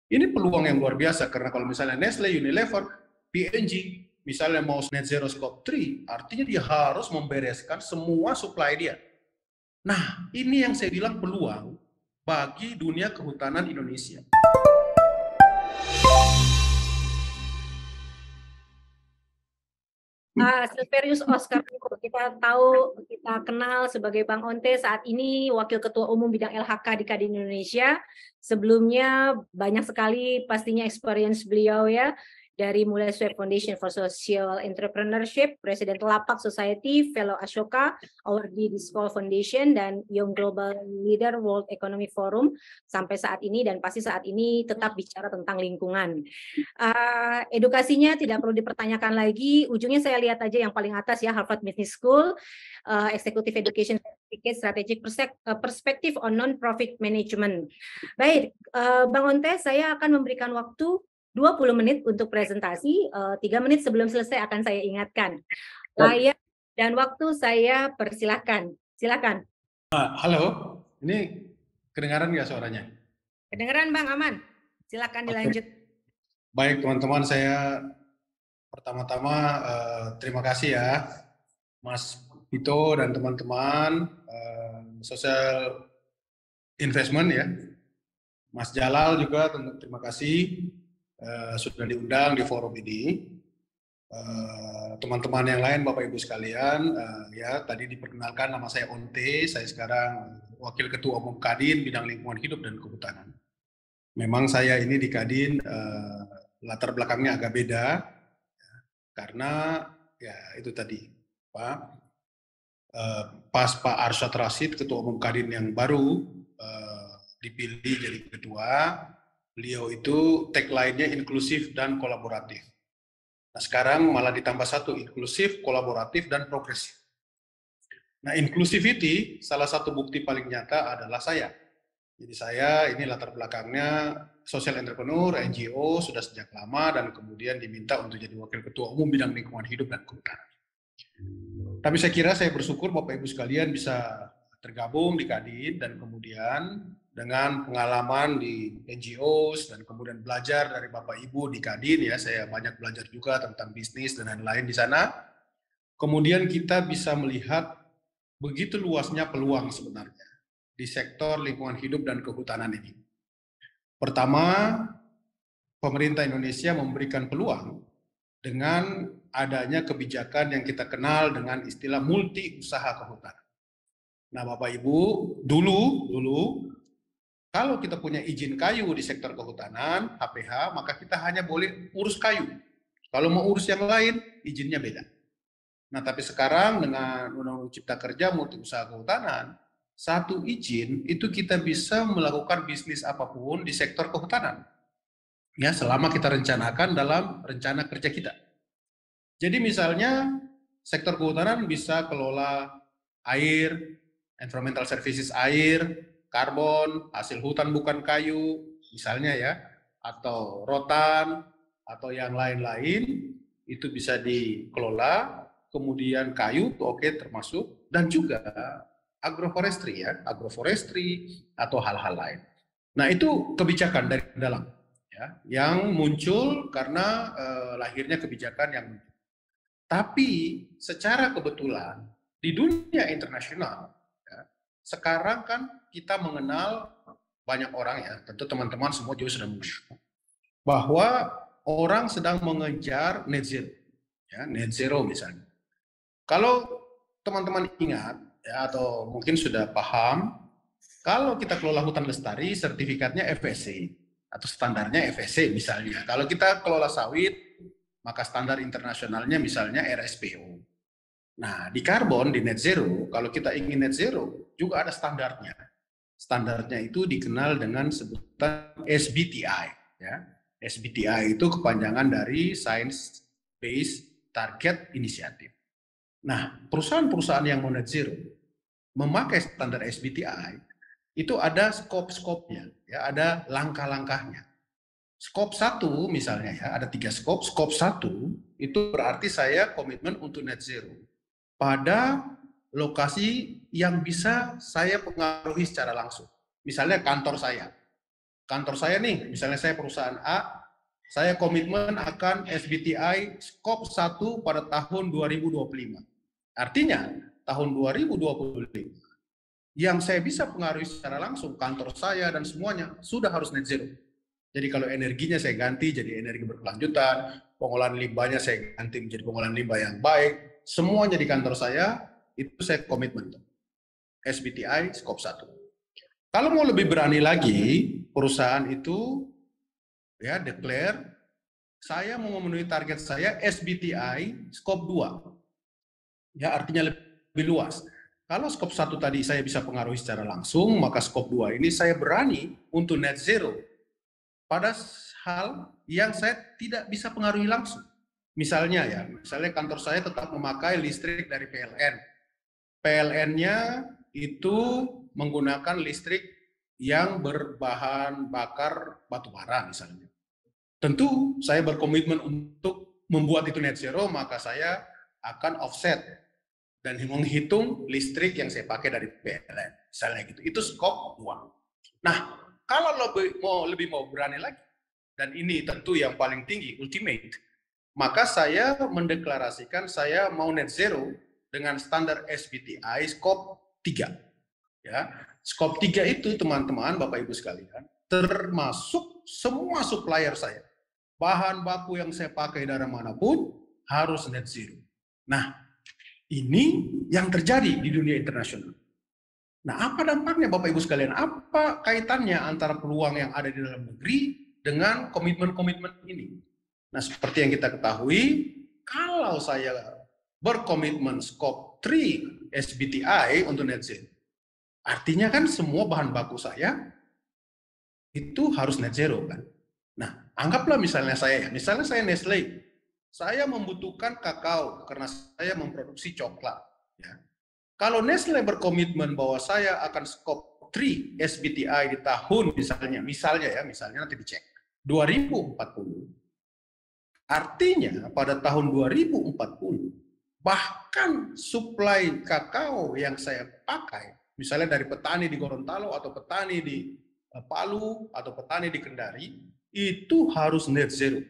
Ini peluang yang luar biasa, karena kalau misalnya Nestle, Unilever, P&G, misalnya mau net zero scope 3, artinya dia harus membereskan semua supply dia. Nah, ini yang saya bilang peluang bagi dunia kehutanan Indonesia. Silverius Oscar, kita tahu, kita kenal sebagai Bang Onte, saat ini Wakil Ketua Umum Bidang LHK di Kadin Indonesia. Sebelumnya banyak sekali pastinya experience beliau ya, dari mulai Swep Foundation for Social Entrepreneurship, Presiden Lapak Society, Fellow Ashoka, Awardee di Skoll Foundation, dan Young Global Leader World Economic Forum, sampai saat ini, dan pasti saat ini tetap bicara tentang lingkungan. Edukasinya tidak perlu dipertanyakan lagi, ujungnya saya lihat aja yang paling atas ya, Harvard Business School, Executive Education Certificate, Strategic Perspective on Non-Profit Management. Baik, Bang Onte, saya akan memberikan waktu 20 menit untuk presentasi, 3 menit sebelum selesai akan saya ingatkan. Layar dan waktu saya persilahkan. Silakan. Halo, ini kedengaran nggak suaranya? Kedengaran Bang, aman. Silakan dilanjut. Baik teman-teman, saya pertama-tama terima kasih ya Mas Vito dan teman-teman Social Investment ya. Mas Jalal juga terima kasih sudah diundang di forum ini. Teman-teman yang lain, Bapak Ibu sekalian, ya tadi diperkenalkan nama saya Onte, saya sekarang Wakil Ketua Umum Kadin Bidang Lingkungan Hidup dan Kehutanan. Memang saya ini di Kadin latar belakangnya agak beda, karena ya itu tadi Pak, pas Pak Arsyad Rashid, Ketua Umum Kadin yang baru dipilih jadi ketua, beliau itu tagline-nya inklusif dan kolaboratif. Nah sekarang malah ditambah satu, inklusif, kolaboratif, dan progresif. Nah inclusivity, salah satu bukti paling nyata adalah saya. Jadi saya ini latar belakangnya social entrepreneur, NGO, sudah sejak lama, dan kemudian diminta untuk jadi Wakil Ketua Umum Bidang Lingkungan Hidup dan Kehutanan. Tapi saya kira saya bersyukur Bapak Ibu sekalian bisa tergabung di Kadin, dan kemudian dengan pengalaman di NGOs dan kemudian belajar dari Bapak Ibu di Kadin ya, saya banyak belajar juga tentang bisnis dan lain-lain di sana. Kemudian kita bisa melihat begitu luasnya peluang sebenarnya di sektor lingkungan hidup dan kehutanan ini. Pertama, pemerintah Indonesia memberikan peluang dengan adanya kebijakan yang kita kenal dengan istilah multi usaha kehutanan. Nah, Bapak Ibu, dulu kalau kita punya izin kayu di sektor kehutanan, HPH, maka kita hanya boleh urus kayu. Kalau mau urus yang lain, izinnya beda. Nah, tapi sekarang dengan Undang-Undang Cipta Kerja multi usaha kehutanan, satu izin itu kita bisa melakukan bisnis apapun di sektor kehutanan. Ya, selama kita rencanakan dalam rencana kerja kita. Jadi misalnya sektor kehutanan bisa kelola air, environmental services air, karbon, hasil hutan bukan kayu, misalnya ya, atau rotan, atau yang lain-lain, itu bisa dikelola, kemudian kayu, oke, termasuk, dan juga agroforestry ya, agroforestry atau hal-hal lain. Nah itu kebijakan dari dalam, ya, yang muncul karena lahirnya kebijakan yang. Tapi secara kebetulan di dunia internasional, ya, sekarang kan kita mengenal banyak orang ya, tentu teman-teman semua juga sudah mengenal bahwa orang sedang mengejar net zero, ya, net zero misalnya. Kalau teman-teman ingat ya, atau mungkin sudah paham, kalau kita kelola hutan lestari, sertifikatnya FSC atau standarnya FSC misalnya. Kalau kita kelola sawit, maka standar internasionalnya misalnya RSPO. Nah, di karbon, di net zero, kalau kita ingin net zero, juga ada standarnya. Standarnya itu dikenal dengan sebutan SBTI. Ya. SBTI itu kepanjangan dari Science Based Target Initiative. Nah, perusahaan-perusahaan yang mau net zero, memakai standar SBTI, itu ada skop-skopnya, ya, ada langkah-langkahnya. Skop 1 misalnya ya, ada 3 skop. Skop 1 itu berarti saya komitmen untuk net zero pada lokasi yang bisa saya pengaruhi secara langsung. Misalnya kantor saya. kantor saya nih, misalnya saya perusahaan A, saya komitmen akan SBTi skop 1 pada tahun 2025. Artinya, tahun 2025, yang saya bisa pengaruhi secara langsung, kantor saya dan semuanya, sudah harus net zero. Jadi kalau energinya saya ganti jadi energi berkelanjutan, pengolahan limbahnya saya ganti menjadi pengolahan limbah yang baik, semuanya di kantor saya, itu saya komitmen. SBTi skop 1. Kalau mau lebih berani lagi, perusahaan itu ya declare, saya mau memenuhi target saya SBTi skop 2. Ya, artinya lebih luas. Kalau skop 1 tadi saya bisa pengaruhi secara langsung, maka skop 2 ini saya berani untuk net zero pada hal yang saya tidak bisa pengaruhi langsung. Misalnya kantor saya tetap memakai listrik dari PLN. PLN-nya itu menggunakan listrik yang berbahan bakar batu bara misalnya. Tentu saya berkomitmen untuk membuat itu net zero, maka saya akan offset dan menghitung listrik yang saya pakai dari PLN. Misalnya gitu. Itu skop 2. Nah, kalau lebih mau berani lagi, dan ini tentu yang paling tinggi, ultimate, maka saya mendeklarasikan saya mau net zero dengan standar SBTi skop 3. Ya, skop 3 itu teman-teman, Bapak Ibu sekalian, termasuk semua supplier saya. Bahan baku yang saya pakai dari manapun harus net zero. Nah, ini yang terjadi di dunia internasional. Nah, apa dampaknya Bapak Ibu sekalian? Apa kaitannya antara peluang yang ada di dalam negeri dengan komitmen-komitmen ini? Nah, seperti yang kita ketahui, kalau saya berkomitmen skop 3 SBTi untuk net zero, artinya kan semua bahan baku saya itu harus net zero kan? Nah, anggaplah misalnya saya Nestle, saya membutuhkan kakao karena saya memproduksi coklat. Ya. Kalau Nestle berkomitmen bahwa saya akan skop 3 SBTi di tahun misalnya nanti dicek 2040. Artinya pada tahun 2040 bahkan suplai kakao yang saya pakai, misalnya dari petani di Gorontalo atau petani di Palu atau petani di Kendari, itu harus net zero.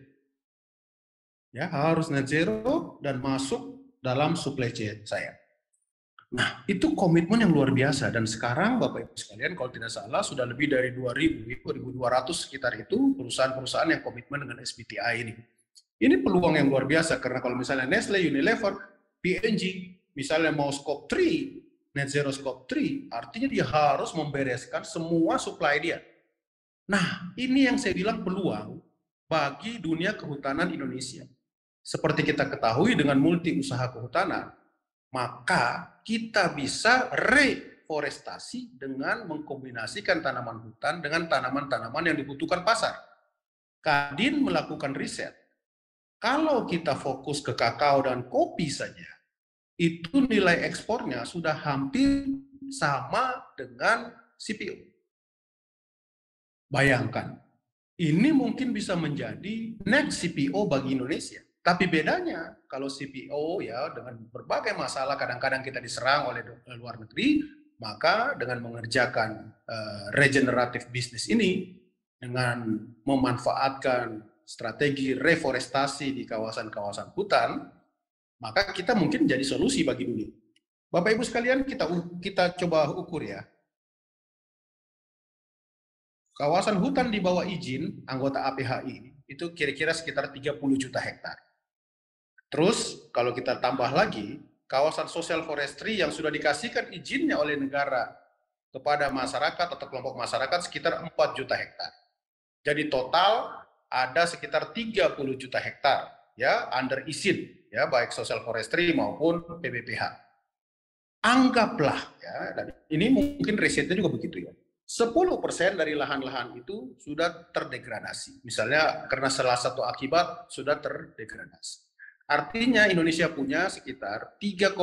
Ya, harus net zero dan masuk dalam supply chain saya. Nah, itu komitmen yang luar biasa, dan sekarang Bapak Ibu sekalian kalau tidak salah sudah lebih dari 2.200 sekitar itu perusahaan-perusahaan yang komitmen dengan SBTi ini. Ini peluang yang luar biasa karena kalau misalnya Nestle, Unilever, P&G misalnya mau skop 3, net zero skop 3, artinya dia harus membereskan semua supply dia. Nah, ini yang saya bilang peluang bagi dunia kehutanan Indonesia. Seperti kita ketahui dengan multi usaha kehutanan, maka kita bisa reforestasi dengan mengkombinasikan tanaman hutan dengan tanaman-tanaman yang dibutuhkan pasar. Kadin melakukan riset. Kalau kita fokus ke kakao dan kopi saja, itu nilai ekspornya sudah hampir sama dengan CPO. Bayangkan, ini mungkin bisa menjadi next CPO bagi Indonesia. Tapi bedanya kalau CPO ya dengan berbagai masalah kadang-kadang kita diserang oleh luar negeri, maka dengan mengerjakan regeneratif bisnis ini dengan memanfaatkan strategi reforestasi di kawasan-kawasan hutan, maka kita mungkin jadi solusi bagi dunia. Bapak Ibu sekalian, kita coba ukur ya. Kawasan hutan di bawah izin anggota APHI itu kira-kira sekitar 30 juta hektar. Terus kalau kita tambah lagi, kawasan social forestry yang sudah dikasihkan izinnya oleh negara kepada masyarakat atau kelompok masyarakat sekitar 4 juta hektar. Jadi total ada sekitar 30 juta hektar ya under izin ya baik social forestry maupun PBPH. Anggaplah ya, dan ini mungkin risetnya juga begitu ya. 10% dari lahan-lahan itu sudah terdegradasi. Misalnya karena salah satu akibat sudah terdegradasi. Artinya Indonesia punya sekitar 3,4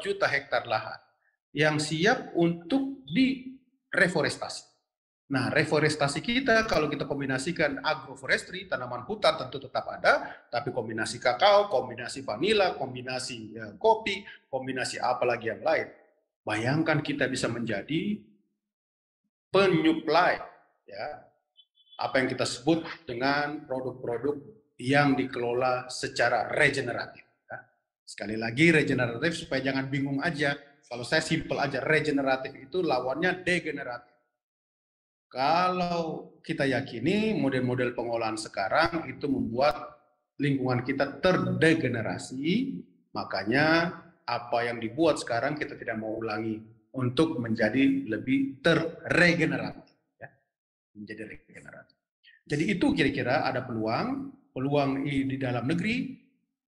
juta hektar lahan yang siap untuk direforestasi. Nah, reforestasi kita kalau kita kombinasikan agroforestry, tanaman hutan tentu tetap ada, tapi kombinasi kakao, kombinasi vanila, kombinasi kopi, kombinasi apa lagi yang lain. Bayangkan kita bisa menjadi penyuplai ya apa yang kita sebut dengan produk-produk yang dikelola secara regeneratif. Sekali lagi regeneratif supaya jangan bingung aja. Kalau saya simpel aja, regeneratif itu lawannya degeneratif. Kalau kita yakini model-model pengolahan sekarang itu membuat lingkungan kita terdegenerasi, makanya apa yang dibuat sekarang kita tidak mau ulangi untuk menjadi lebih terregeneratif, ya, menjadi regeneratif. Jadi itu kira-kira ada peluang di dalam negeri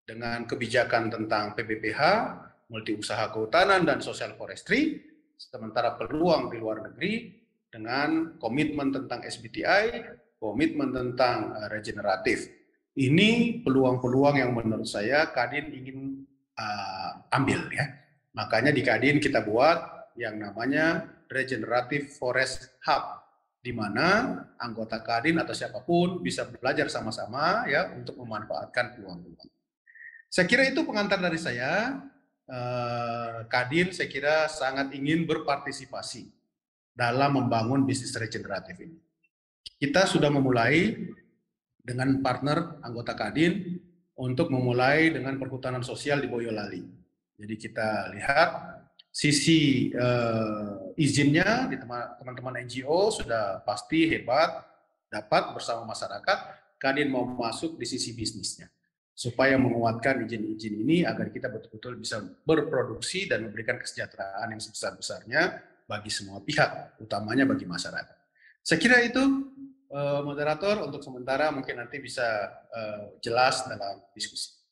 dengan kebijakan tentang PBPH, multi usaha kehutanan dan social forestry, sementara peluang di luar negeri dengan komitmen tentang SBTI, komitmen tentang regeneratif. Ini peluang-peluang yang menurut saya Kadin ingin ambil, ya. Makanya di Kadin kita buat yang namanya Regenerative Forest Hub, di mana anggota Kadin atau siapapun bisa belajar sama-sama, ya, untuk memanfaatkan peluang-peluang. Saya kira itu pengantar dari saya. Kadin saya kira sangat ingin berpartisipasi dalam membangun bisnis regeneratif ini. Kita sudah memulai dengan partner anggota Kadin untuk memulai dengan perhutanan sosial di Boyolali. Jadi kita lihat sisi izinnya di teman-teman NGO sudah pasti hebat, dapat bersama masyarakat. Kadin mau masuk di sisi bisnisnya, supaya menguatkan izin-izin ini agar kita betul-betul bisa berproduksi dan memberikan kesejahteraan yang sebesar-besarnya bagi semua pihak, utamanya bagi masyarakat. Saya kira itu, moderator, untuk sementara mungkin nanti bisa jelas dalam diskusi.